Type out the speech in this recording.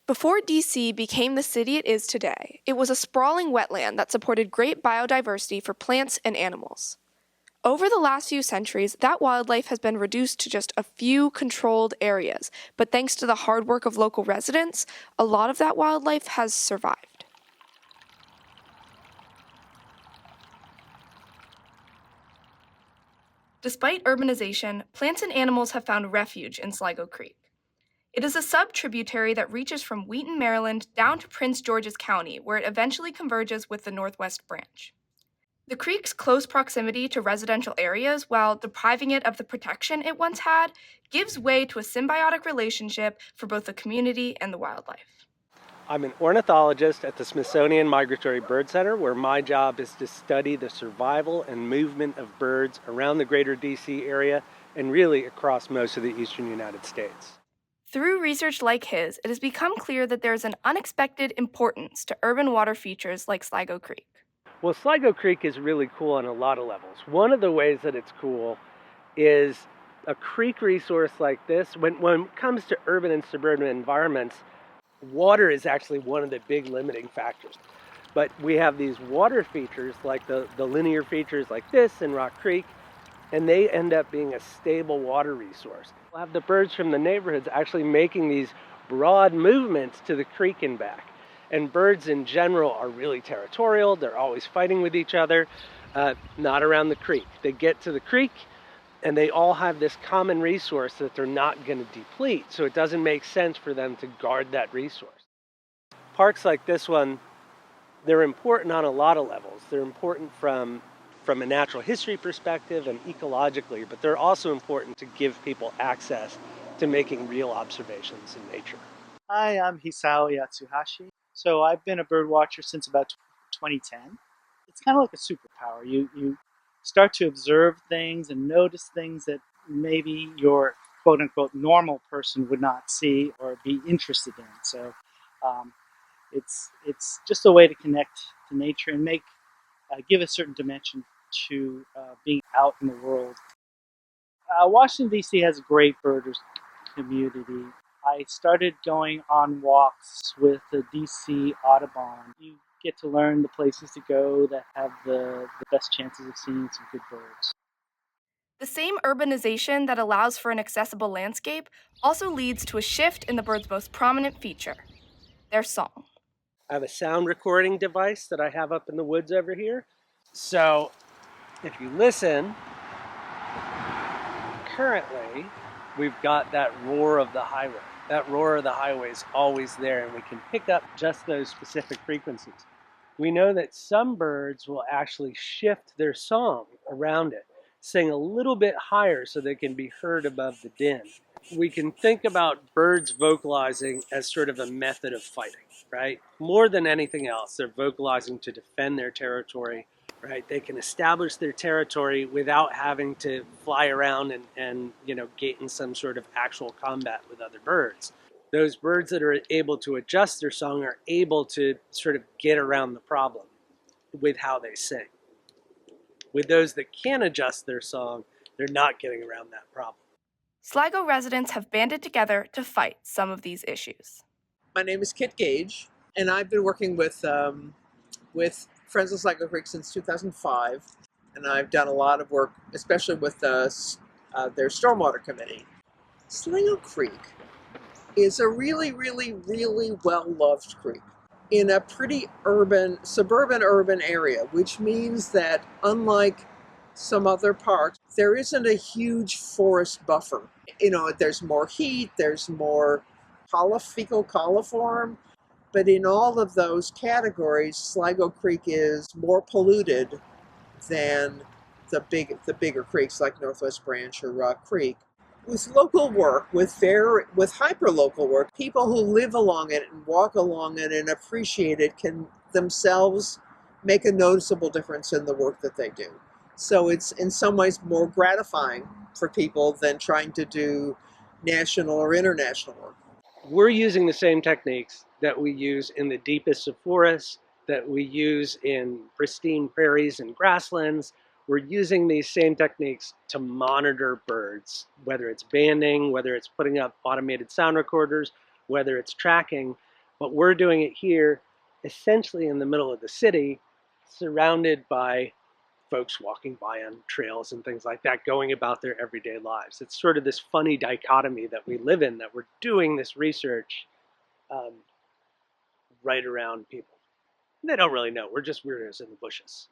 Before DC became the city it is today, it was a sprawling wetland that supported great biodiversity for plants and animals. Over the last few centuries, that wildlife has been reduced to just a few controlled areas, but thanks to the hard work of local residents, a lot of that wildlife has survived. Despite urbanization, plants and animals have found refuge in Sligo Creek. It is a sub-tributary that reaches from Wheaton, Maryland, down to Prince George's County, where it eventually converges with the Northwest Branch. The creek's close proximity to residential areas, while depriving it of the protection it once had, gives way to a symbiotic relationship for both the community and the wildlife. I'm an ornithologist at the Smithsonian Migratory Bird Center, where my job is to study the survival and movement of birds around the greater DC area and really across most of the eastern United States. Through research like his, it has become clear that there is an unexpected importance to urban water features like Sligo Creek. Well, Sligo Creek is really cool on a lot of levels. One of the ways that it's cool is a creek resource like this. When it comes to urban and suburban environments, water is actually one of the big limiting factors. But we have these water features like the linear features like this in Rock Creek, and they end up being a stable water resource. We'll have the birds from the neighborhoods actually making these broad movements to the creek and back. And birds in general are really territorial. They're always fighting with each other, not around the creek. They get to the creek and they all have this common resource that they're not going to deplete. So it doesn't make sense for them to guard that resource. Parks like this one, they're important on a lot of levels. They're important from a natural history perspective and ecologically, but they're also important to give people access to making real observations in nature. Hi, I'm Hisao Yatsuhashi. So I've been a bird watcher since about 2010. It's kind of like a superpower. You start to observe things and notice things that maybe your quote-unquote normal person would not see or be interested in. So it's just a way to connect to nature and give a certain dimension to being out in the world. Washington, D.C. has a great birders community. I started going on walks with the DC Audubon. You get to learn the places to go that have the best chances of seeing some good birds. The same urbanization that allows for an accessible landscape also leads to a shift in the bird's most prominent feature, their song. I have a sound recording device that I have up in the woods over here. So if you listen, currently we've got that roar of the highway. That roar of the highway is always there, and we can pick up just those specific frequencies. We know that some birds will actually shift their song around it, sing a little bit higher so they can be heard above the din. We can think about birds vocalizing as sort of a method of fighting, right? More than anything else, they're vocalizing to defend their territory, right? They can establish their territory without having to fly around and get in some sort of actual combat with other birds. Those birds that are able to adjust their song are able to sort of get around the problem with how they sing. With those that can't adjust their song, they're not getting around that problem. Sligo residents have banded together to fight some of these issues. My name is Kit Gage, and I've been working with Friends of Sligo Creek since 2005, and I've done a lot of work, especially with their stormwater committee. Sligo Creek is a really, really, really well-loved creek in a pretty suburban urban area, which means that unlike some other parks, there isn't a huge forest buffer. There's more heat, there's more fecal coliform, but in all of those categories, Sligo Creek is more polluted than the bigger creeks like Northwest Branch or Rock Creek. With local work, with hyper-local work, people who live along it and walk along it and appreciate it can themselves make a noticeable difference in the work that they do. So it's in some ways more gratifying for people than trying to do national or international work. We're using the same techniques that we use in the deepest of forests, that we use in pristine prairies and grasslands. We're using these same techniques to monitor birds, whether it's banding, whether it's putting up automated sound recorders, whether it's tracking. But we're doing it here, essentially in the middle of the city, surrounded by folks walking by on trails and things like that, going about their everyday lives. It's sort of this funny dichotomy that we live in, that we're doing this research um, right around people. And they don't really know. We're just weirdos in the bushes.